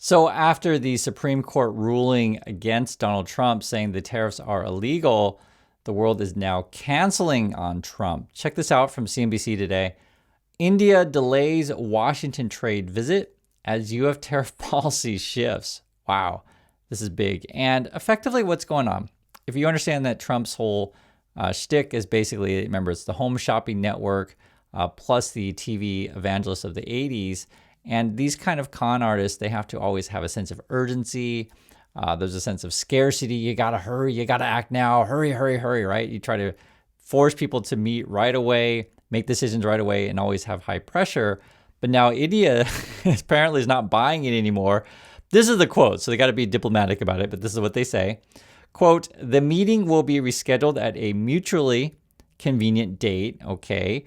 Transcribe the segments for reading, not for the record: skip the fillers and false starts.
So after the Supreme Court ruling against Donald Trump saying the tariffs are illegal, the world is now canceling on Trump. Check this out from CNBC today. India delays Washington trade visit as U.S. tariff policy shifts. Wow, this is big. And effectively what's going on? If you understand that Trump's whole shtick is basically, remember, it's the home shopping network plus the TV evangelist of the 80s. And these kind of con artists, they have to always have a sense of urgency. There's a sense of scarcity. You got to hurry. You got to act now. Hurry, hurry, hurry, right? You try to force people to meet right away, make decisions right away, and always have high pressure. But now India apparently is not buying it anymore. This is the quote, so they got to be diplomatic about it, but this is what they say. Quote, the meeting will be rescheduled at a mutually convenient date. Okay.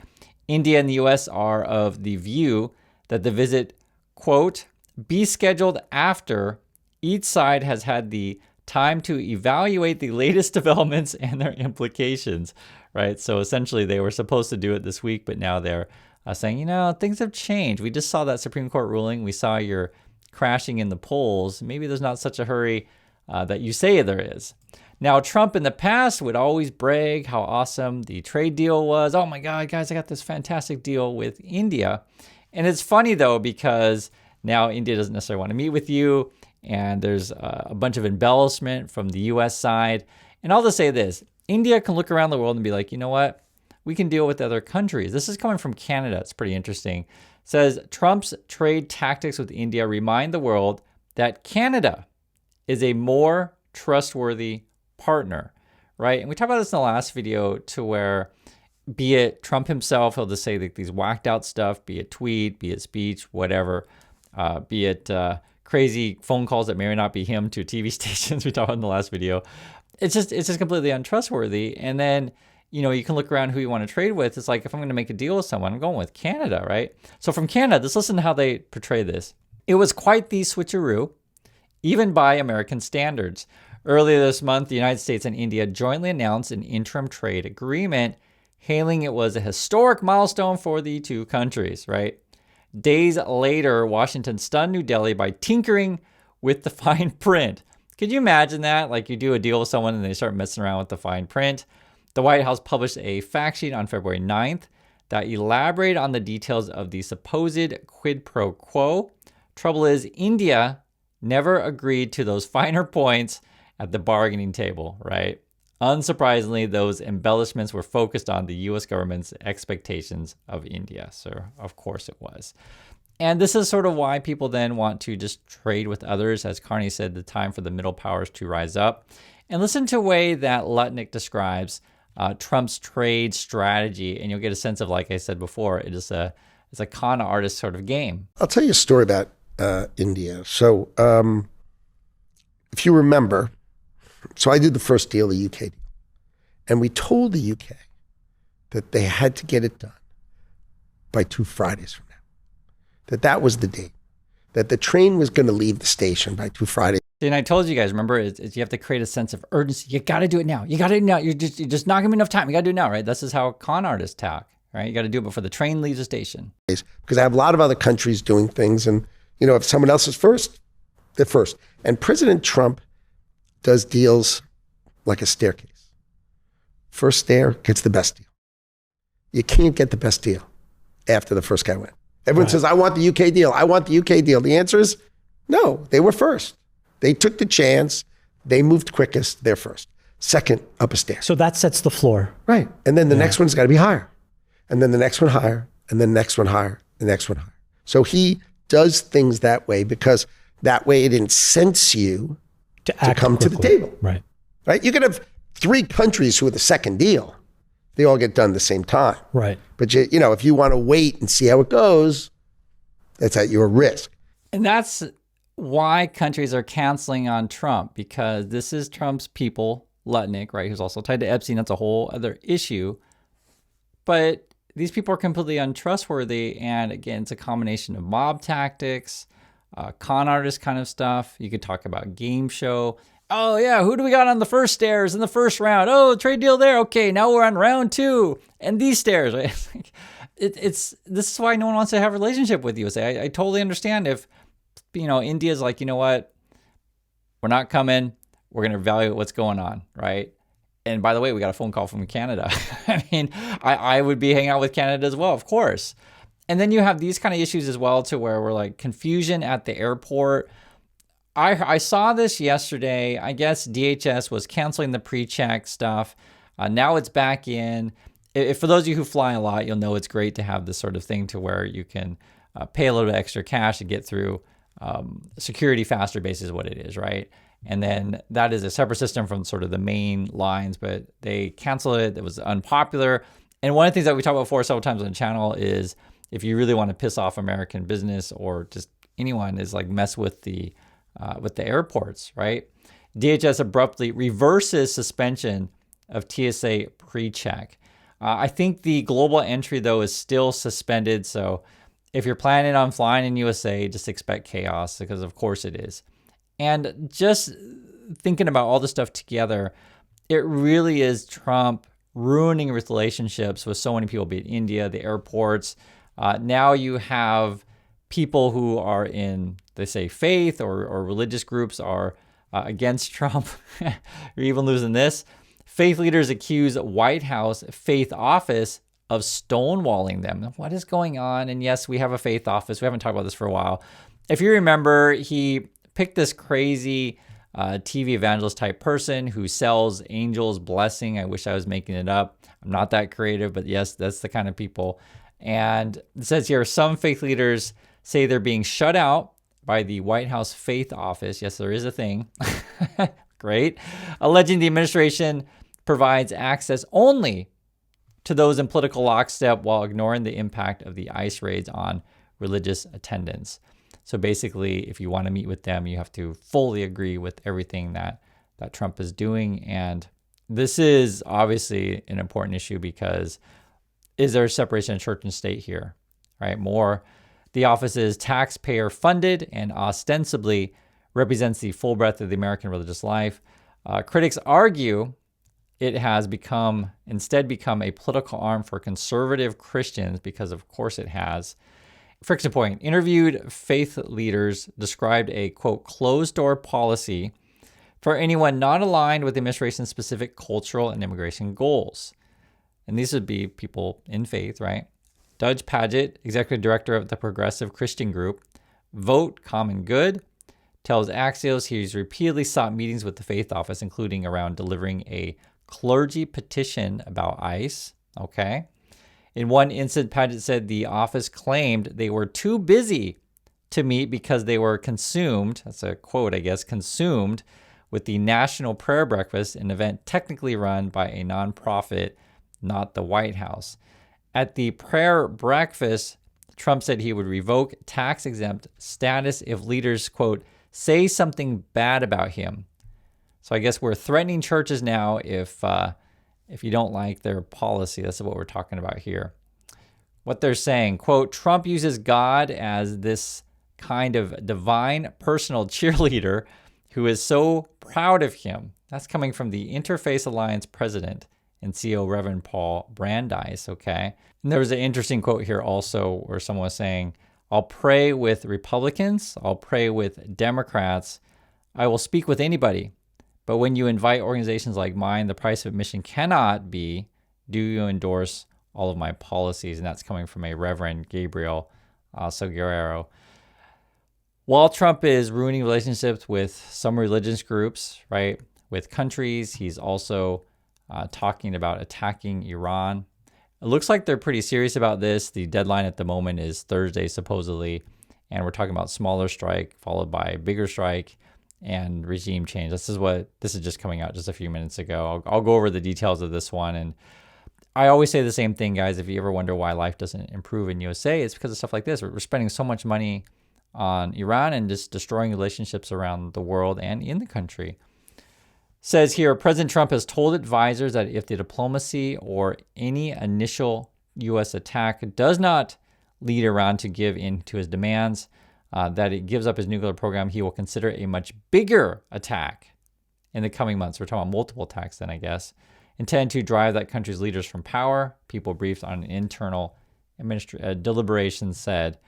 India and the U.S. are of the view that the visit, quote, be scheduled after each side has had the time to evaluate the latest developments and their implications, right? So essentially they were supposed to do it this week, but now they're saying, things have changed. We just saw that Supreme Court ruling. We saw you're crashing in the polls. Maybe there's not such a hurry that you say there is. Now, Trump in the past would always brag how awesome the trade deal was. Oh my God, guys, I got this fantastic deal with India. And it's funny, though, because now India doesn't necessarily want to meet with you. And there's a bunch of embellishment from the U.S. side. And I'll just say this. India can look around the world and be like, you know what? We can deal with other countries. This is coming from Canada. It's pretty interesting. It says, Trump's trade tactics with India remind the world that Canada is a more trustworthy partner, right? And we talked about this in the last video to where, be it Trump himself, he'll just say like these whacked out stuff, be it tweet, be it speech, whatever, be it crazy phone calls that may or not be him to TV stations we talked about in the last video. It's just completely untrustworthy. And then, you can look around who you want to trade with. It's like, if I'm going to make a deal with someone, I'm going with Canada, right? So from Canada, just listen to how they portray this. It was quite the switcheroo, even by American standards. Earlier this month, the United States and India jointly announced an interim trade agreement, hailing it was a historic milestone for the two countries, right? Days later, Washington stunned New Delhi by tinkering with the fine print. Could you imagine that? Like you do a deal with someone and they start messing around with the fine print. The White House published a fact sheet on February 9th that elaborated on the details of the supposed quid pro quo. Trouble is, India never agreed to those finer points at the bargaining table, right? Unsurprisingly, those embellishments were focused on the U.S. government's expectations of India. So, of course it was. And this is sort of why people then want to just trade with others. As Carney said, the time for the middle powers to rise up. And listen to the way that Lutnick describes Trump's trade strategy. And you'll get a sense of, like I said before, it's a con artist sort of game. I'll tell you a story about India. So if you remember, so I did the first deal, the UK deal. And we told the UK that they had to get it done by 2 Fridays from now. That was the date. That the train was going to leave the station by 2 Fridays. And I told you guys, remember, you have to create a sense of urgency. You got to do it now. You got to do it now. You're just not giving me enough time. You got to do it now, right? This is how con artists talk, right? You got to do it before the train leaves the station. Because I have a lot of other countries doing things. And, if someone else is first, they're first. And President Trump does deals like a staircase. First stair gets the best deal. You can't get the best deal after the first guy went. Everyone says, I want the UK deal. I want the UK deal. The answer is no, they were first. They took the chance. They moved quickest. They're first. Second, up a stair. So that sets the floor. Right. And then the next one's got to be higher. And then the next one higher. And then the next one higher. The next one higher. So he does things that way because that way it incents you to come quickly to the table. Right. Right. You could have 3 countries who are the second deal. They all get done at the same time. Right. But if you want to wait and see how it goes, that's at your risk. And that's why countries are canceling on Trump, because this is Trump's people, Lutnick, right, who's also tied to Epstein. That's a whole other issue. But these people are completely untrustworthy. And again, it's a combination of mob tactics, con artist kind of stuff. You could talk about game show. Oh yeah, who do we got on the first stairs in the first round? Oh, trade deal there. Okay, now we're on round 2. And these stairs, right? This is why no one wants to have a relationship with you. I totally understand if India's like, you know what? We're not coming. We're going to evaluate what's going on, right? And by the way, we got a phone call from Canada. I mean, I would be hanging out with Canada as well, of course. And then you have these kind of issues as well, to where we're like confusion at the airport. I saw this yesterday. I guess DHS was canceling the pre-check stuff. Now it's back in. For those of you who fly a lot, you'll know it's great to have this sort of thing to where you can pay a little bit extra cash to get through security faster, basically is what it is, right? And then that is a separate system from sort of the main lines, but they canceled it. It was unpopular. And one of the things that we talked about before several times on the channel is if you really want to piss off American business or just anyone, is like mess with the airports, right? DHS abruptly reverses suspension of TSA pre-check. I think the global entry, though, is still suspended. So if you're planning on flying in USA, just expect chaos, because of course it is. And just thinking about all this stuff together, it really is Trump ruining relationships with so many people, be it India, the airports. Now you have people who are in, they say, faith or religious groups are against Trump. You're even losing this. Faith leaders accuse White House faith office of stonewalling them. What is going on? And yes, we have a faith office. We haven't talked about this for a while. If you remember, he picked this crazy TV evangelist type person who sells angels blessing. I wish I was making it up. I'm not that creative, but yes, that's the kind of people. And it says here, some faith leaders say they're being shut out by the White House faith office. Yes, there is a thing. Great. Alleging the administration provides access only to those in political lockstep while ignoring the impact of the ICE raids on religious attendance. So basically, if you want to meet with them, you have to fully agree with everything that Trump is doing. And this is obviously an important issue, because is there a separation of church and state here, right? The office is taxpayer funded and ostensibly represents the full breadth of the American religious life. Critics argue it has instead become a political arm for conservative Christians, because of course it has. Friction Point interviewed faith leaders described a, quote, closed door policy for anyone not aligned with the administration's specific cultural and immigration goals. And these would be people in faith, right? Doug Paget, executive director of the Progressive Christian Group, Vote Common Good, tells Axios he's repeatedly sought meetings with the faith office, including around delivering a clergy petition about ICE. Okay. In one incident, Paget said the office claimed they were too busy to meet because they were consumed, that's a quote, I guess, consumed with the National Prayer Breakfast, an event technically run by a nonprofit, not the White House. At the prayer breakfast, Trump said he would revoke tax-exempt status if leaders, quote, say something bad about him. So I guess we're threatening churches now if you don't like their policy. That's what we're talking about here. What they're saying, quote, Trump uses God as this kind of divine personal cheerleader who is so proud of him. That's coming from the Interfaith Alliance president and CEO, Reverend Paul Brandeis, okay? And there was an interesting quote here also where someone was saying, I'll pray with Republicans, I'll pray with Democrats, I will speak with anybody. But when you invite organizations like mine, the price of admission cannot be, do you endorse all of my policies? And that's coming from a Reverend Gabriel Seguero. While Trump is ruining relationships with some religious groups, right, with countries, he's also talking about attacking Iran. It looks like they're pretty serious about this. The deadline at the moment is Thursday, supposedly. And we're talking about smaller strike followed by bigger strike and regime change. This is just coming out just a few minutes ago. I'll go over the details of this one. And I always say the same thing, guys. If you ever wonder why life doesn't improve in USA, it's because of stuff like this. We're spending so much money on Iran and just destroying relationships around the world and in the country. Says here, President Trump has told advisors that if the diplomacy or any initial U.S. attack does not lead Iran to give in to his demands, that it gives up his nuclear program, he will consider a much bigger attack in the coming months. We're talking about multiple attacks then, I guess, intended to drive that country's leaders from power. People briefed on an internal deliberations said.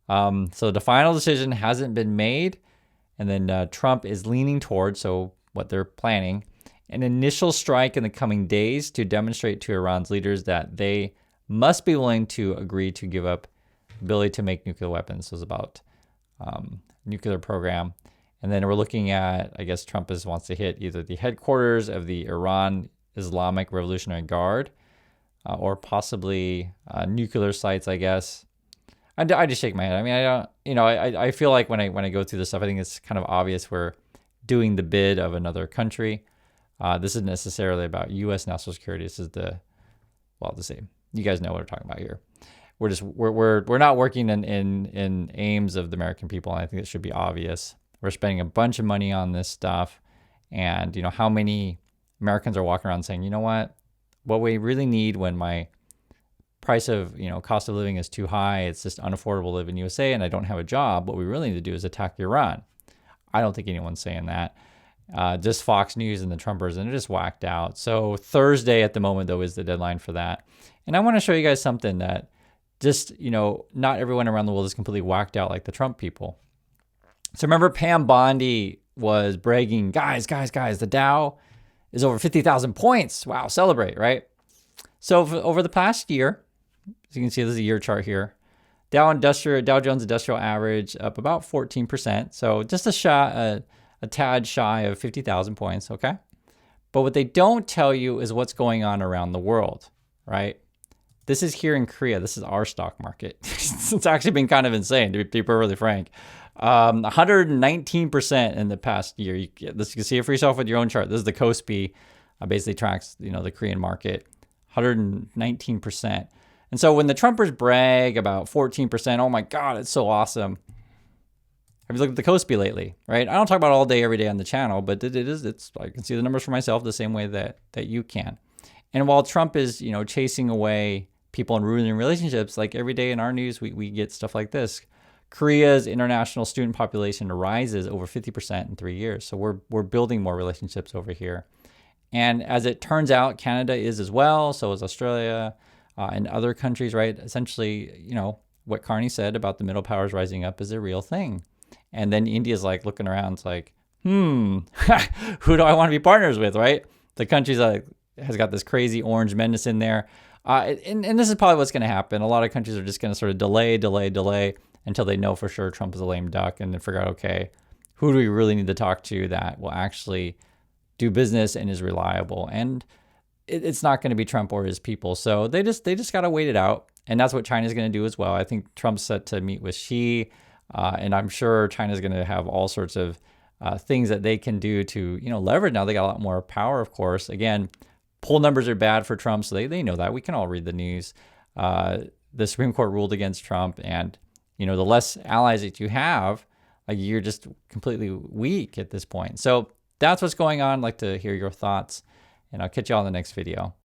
So the final decision hasn't been made. And then Trump is leaning towards, so what they're planning, an initial strike in the coming days to demonstrate to Iran's leaders that they must be willing to agree to give up the ability to make nuclear weapons. So it's about nuclear program. And then we're looking at, I guess Trump wants to hit either the headquarters of the Iran Islamic Revolutionary Guard or possibly nuclear sites, I guess. I just shake my head. I mean, I don't, I feel like when I go through this stuff, I think it's kind of obvious we're doing the bid of another country. This isn't necessarily about U.S. national security. This is the same. You guys know what we're talking about here. We're not working in aims of the American people, and I think it should be obvious. We're spending a bunch of money on this stuff, and how many Americans are walking around saying, you know what we really need when my price of cost of living is too high, it's just unaffordable to live in USA, and I don't have a job. What we really need to do is attack Iran. I don't think anyone's saying that. Just Fox News and the Trumpers, and they're just whacked out. So Thursday at the moment, though, is the deadline for that. And I want to show you guys something that just, not everyone around the world is completely whacked out like the Trump people. So remember Pam Bondi was bragging, guys, the Dow is over 50,000 points. Wow, celebrate, right? So over the past year, as you can see, this is a year chart here. Dow Jones Industrial Average up about 14%. So just a tad shy of 50,000 points, okay? But what they don't tell you is what's going on around the world, right? This is here in Korea. This is our stock market. It's actually been kind of insane, to be perfectly frank. 119% in the past year. You can see it for yourself with your own chart. This is the KOSPI. Basically tracks, the Korean market. 119%. And so when the Trumpers brag about 14%, oh my God, it's so awesome. Have you looked at the KOSPI lately, right? I don't talk about it all day, every day on the channel, but it's I can see the numbers for myself the same way that you can. And while Trump is, chasing away people and ruining relationships, like every day in our news, we get stuff like this. Korea's international student population rises over 50% in 3 years. So we're building more relationships over here. And as it turns out, Canada is as well. So is Australia and other countries, right? Essentially, what Carney said about the middle powers rising up is a real thing. And then India's like looking around, it's like, who do I want to be partners with, right? The country's has got this crazy orange menace in there. And this is probably what's going to happen. A lot of countries are just going to sort of delay until they know for sure Trump is a lame duck and then figure out, okay, who do we really need to talk to that will actually do business and is reliable? And it's not going to be Trump or his people. So they just got to wait it out. And that's what China's going to do as well. I think Trump's set to meet with Xi. And I'm sure China's going to have all sorts of things that they can do to, leverage. Now they got a lot more power, of course. Again, poll numbers are bad for Trump, so they know that. We can all read the news. The Supreme Court ruled against Trump, and, the less allies that you have, you're just completely weak at this point. So that's what's going on. I'd like to hear your thoughts, and I'll catch you all in the next video.